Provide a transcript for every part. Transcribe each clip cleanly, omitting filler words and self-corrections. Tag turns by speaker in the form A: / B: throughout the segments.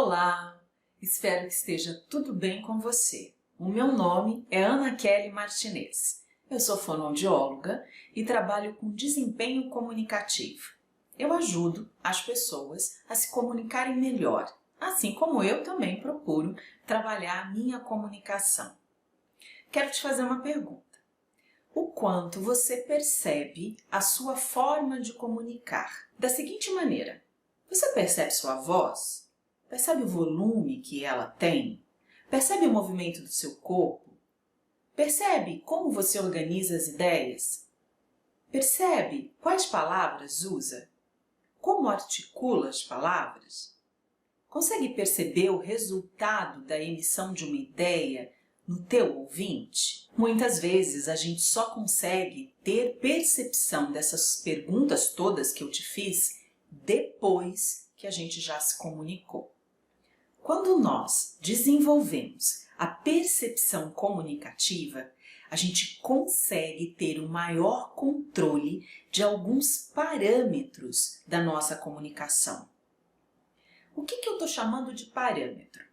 A: Olá! Espero que esteja tudo bem com você. O meu nome é Ana Kelly Martinez. Eu sou fonoaudióloga e trabalho com desempenho comunicativo. Eu ajudo as pessoas a se comunicarem melhor, assim como eu também procuro trabalhar a minha comunicação. Quero te fazer uma pergunta. O quanto você percebe a sua forma de comunicar? Da seguinte maneira, você percebe sua voz? Percebe o volume que ela tem? Percebe o movimento do seu corpo? Percebe como você organiza as ideias? Percebe quais palavras usa? Como articula as palavras? Consegue perceber o resultado da emissão de uma ideia no teu ouvinte? Muitas vezes a gente só consegue ter percepção dessas perguntas todas que eu te fiz depois que a gente já se comunicou. Quando nós desenvolvemos a percepção comunicativa, a gente consegue ter um maior controle de alguns parâmetros da nossa comunicação. O que eu estou chamando de parâmetro?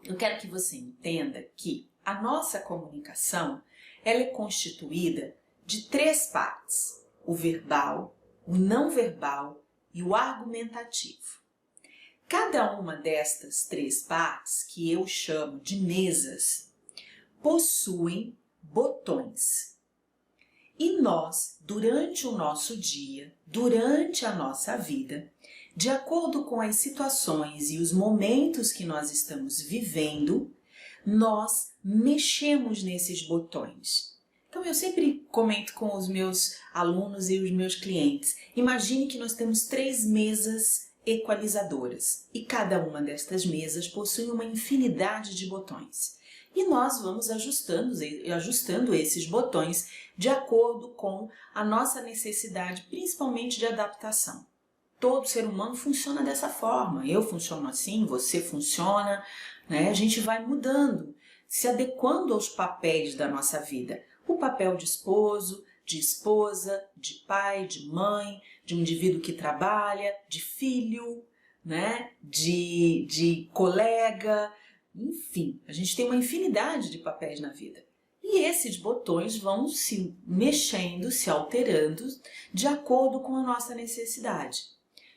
A: Eu quero que você entenda que a nossa comunicação ela é constituída de 3 partes: o verbal, o não verbal e o argumentativo. Cada uma destas 3 partes, que eu chamo de mesas, possuem botões. E nós, durante o nosso dia, durante a nossa vida, de acordo com as situações e os momentos que nós estamos vivendo, nós mexemos nesses botões. Então eu sempre comento com os meus alunos e os meus clientes, imagine que nós temos 3 mesas equalizadoras e cada uma destas mesas possui uma infinidade de botões. E nós vamos ajustando esses botões de acordo com a nossa necessidade, principalmente de adaptação. Todo ser humano funciona dessa forma. Eu funciono assim, você funciona, né? A gente vai mudando, se adequando aos papéis da nossa vida. O papel de esposo, de esposa, de pai, de mãe, de um indivíduo que trabalha, de filho, né? de colega, enfim, a gente tem uma infinidade de papéis na vida. E esses botões vão se mexendo, se alterando de acordo com a nossa necessidade.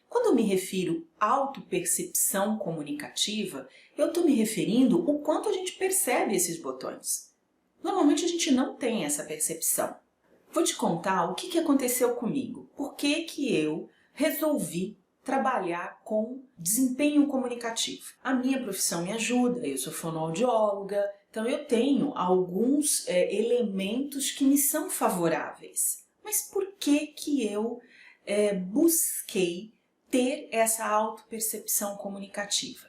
A: Quando eu me refiro à autopercepção comunicativa, eu estou me referindo o quanto a gente percebe esses botões. Normalmente a gente não tem essa percepção. Vou te contar o que aconteceu comigo. Por que eu resolvi trabalhar com desempenho comunicativo? A minha profissão me ajuda, eu sou fonoaudióloga, então eu tenho alguns elementos que me são favoráveis. Mas por que eu busquei ter essa autopercepção comunicativa?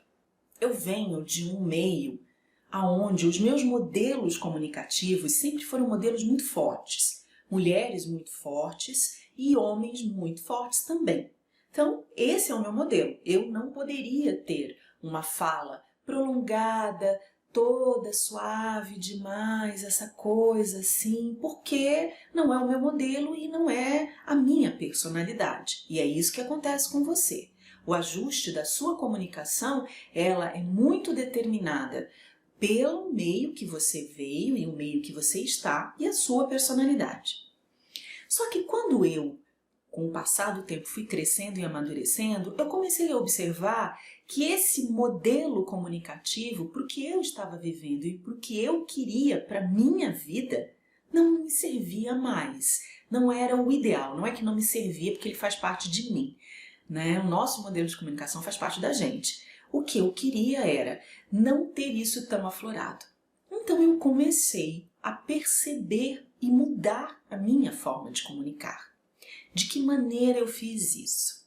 A: Eu venho de um meio onde os meus modelos comunicativos sempre foram modelos muito fortes. Mulheres muito fortes e homens muito fortes também. Então, esse é o meu modelo. Eu não poderia ter uma fala prolongada, toda suave demais, essa coisa assim, porque não é o meu modelo e não é a minha personalidade. E é isso que acontece com você. O ajuste da sua comunicação, ela é muito determinada pelo meio que você veio e o meio que você está e a sua personalidade. Só que quando eu, com o passar do tempo, fui crescendo e amadurecendo, eu comecei a observar que esse modelo comunicativo, para o que eu estava vivendo e para o que eu queria para a minha vida, não me servia mais. Não era o ideal, não é que não me servia porque ele faz parte de mim, né? O nosso modelo de comunicação faz parte da gente. O que eu queria era não ter isso tão aflorado. Então eu comecei a perceber e mudar a minha forma de comunicar. De que maneira eu fiz isso?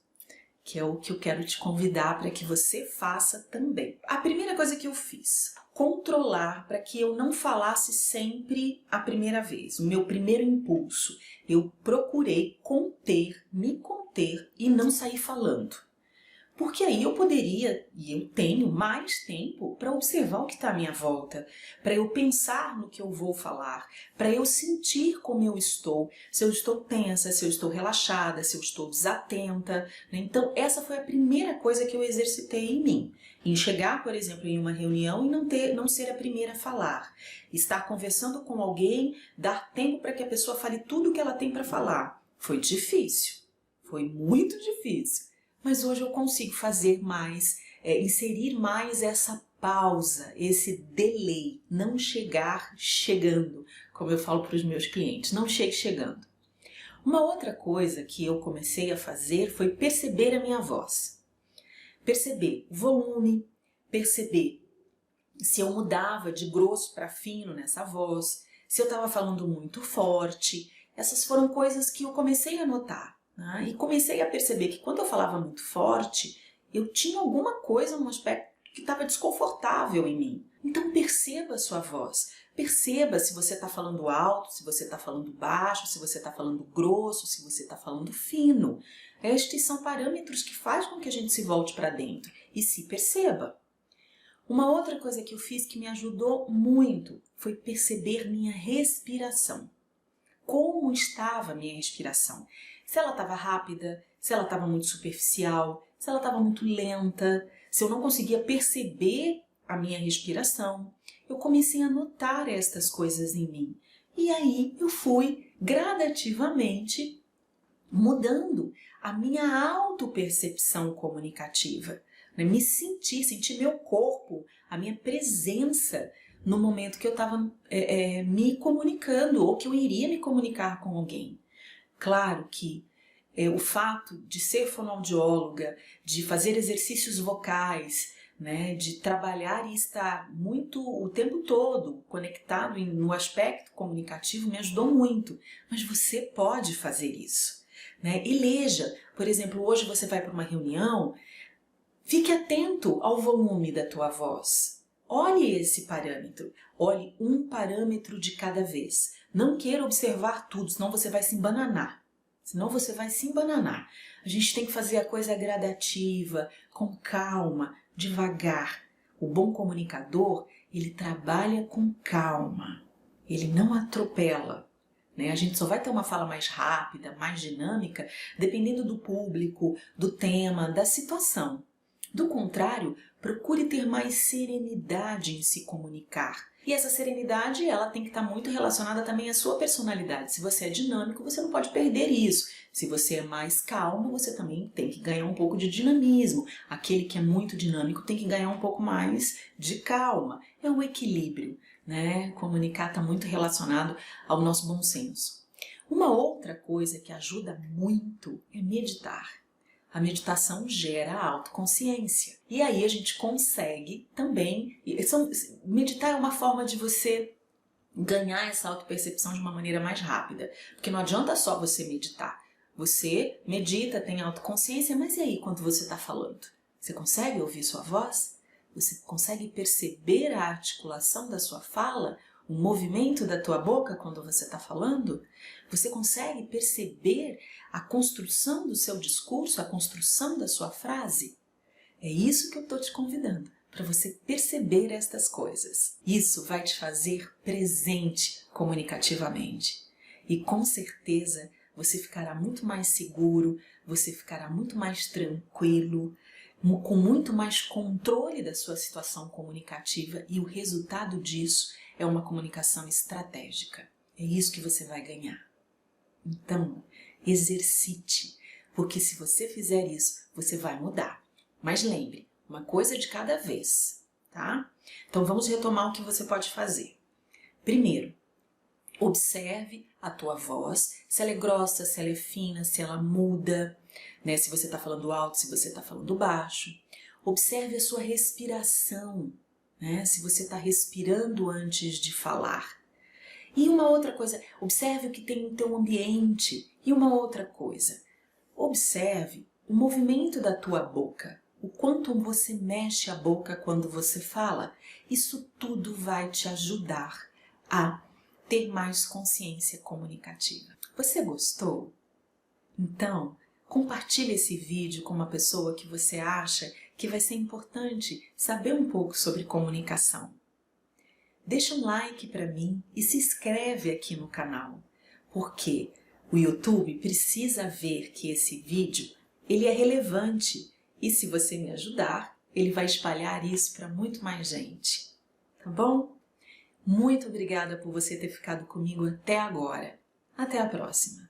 A: Que é o que eu quero te convidar para que você faça também. A primeira coisa que eu fiz, controlar para que eu não falasse sempre a primeira vez, o meu primeiro impulso. Eu procurei conter, me conter e não sair falando. Porque aí eu poderia, e eu tenho mais tempo para observar o que está à minha volta, para eu pensar no que eu vou falar, para eu sentir como eu estou, se eu estou tensa, se eu estou relaxada, se eu estou desatenta, né? Então essa foi a primeira coisa que eu exercitei em mim. Em chegar, por exemplo, em uma reunião e não ser a primeira a falar. Estar conversando com alguém, dar tempo para que a pessoa fale tudo o que ela tem para falar. Foi difícil, foi muito difícil. Mas hoje eu consigo fazer mais, inserir mais essa pausa, esse delay, não chegar chegando, como eu falo para os meus clientes, não chegue chegando. Uma outra coisa que eu comecei a fazer foi perceber a minha voz. Perceber o volume, perceber se eu mudava de grosso para fino nessa voz, se eu estava falando muito forte. Essas foram coisas que eu comecei a notar. E comecei a perceber que quando eu falava muito forte, eu tinha alguma coisa, um aspecto que estava desconfortável em mim. Então perceba a sua voz. Perceba se você está falando alto, se você está falando baixo, se você está falando grosso, se você está falando fino. Estes são parâmetros que fazem com que a gente se volte para dentro e se perceba. Uma outra coisa que eu fiz que me ajudou muito foi perceber minha respiração. Como estava a minha respiração? Se ela estava rápida, se ela estava muito superficial, se ela estava muito lenta, se eu não conseguia perceber a minha respiração, eu comecei a notar estas coisas em mim. E aí eu fui gradativamente mudando a minha autopercepção comunicativa. Me sentir meu corpo, a minha presença no momento que eu estava me comunicando ou que eu iria me comunicar com alguém. Claro que o fato de ser fonoaudióloga, de fazer exercícios vocais, né, de trabalhar e estar muito o tempo todo conectado no aspecto comunicativo me ajudou muito. Mas você pode fazer isso, né? Eleja, por exemplo, hoje você vai para uma reunião, fique atento ao volume da tua voz. Olhe esse parâmetro, olhe um parâmetro de cada vez. Não queira observar tudo, senão você vai se embananar. A gente tem que fazer a coisa gradativa, com calma, devagar. O bom comunicador, ele trabalha com calma, ele não atropela. A gente só vai ter uma fala mais rápida, mais dinâmica, dependendo do público, do tema, da situação. Do contrário, procure ter mais serenidade em se comunicar. E essa serenidade, ela tem que estar muito relacionada também à sua personalidade. Se você é dinâmico, você não pode perder isso. Se você é mais calmo, você também tem que ganhar um pouco de dinamismo. Aquele que é muito dinâmico tem que ganhar um pouco mais de calma. É um equilíbrio, né? Comunicar está muito relacionado ao nosso bom senso. Uma outra coisa que ajuda muito é meditar. A meditação gera autoconsciência. E aí a gente consegue também... Meditar é uma forma de você ganhar essa autopercepção de uma maneira mais rápida. Porque não adianta só você meditar. Você medita, tem autoconsciência, mas e aí quando você está falando? Você consegue ouvir sua voz? Você consegue perceber a articulação da sua fala? O movimento da tua boca quando você está falando? Você consegue perceber a construção do seu discurso, a construção da sua frase? É isso que eu estou te convidando, para você perceber estas coisas. Isso vai te fazer presente comunicativamente. E com certeza você ficará muito mais seguro, você ficará muito mais tranquilo, com muito mais controle da sua situação comunicativa, e o resultado disso é uma comunicação estratégica. É isso que você vai ganhar. Então, exercite, porque se você fizer isso, você vai mudar. Mas lembre, uma coisa de cada vez, tá? Então vamos retomar o que você pode fazer. Primeiro, observe a tua voz, se ela é grossa, se ela é fina, se ela muda, né? Se você está falando alto, se você está falando baixo. Observe a sua respiração, né? Se você está respirando antes de falar. E uma outra coisa, observe o que tem no teu ambiente. E uma outra coisa, observe o movimento da tua boca, o quanto você mexe a boca quando você fala. Isso tudo vai te ajudar a ter mais consciência comunicativa. Você gostou? Então, Compartilhe esse vídeo com uma pessoa que você acha que vai ser importante saber um pouco sobre comunicação. Deixa um like para mim e se inscreve aqui no canal, porque o YouTube precisa ver que esse vídeo ele é relevante e se você me ajudar, ele vai espalhar isso para muito mais gente. Tá bom? Muito obrigada por você ter ficado comigo até agora. Até a próxima!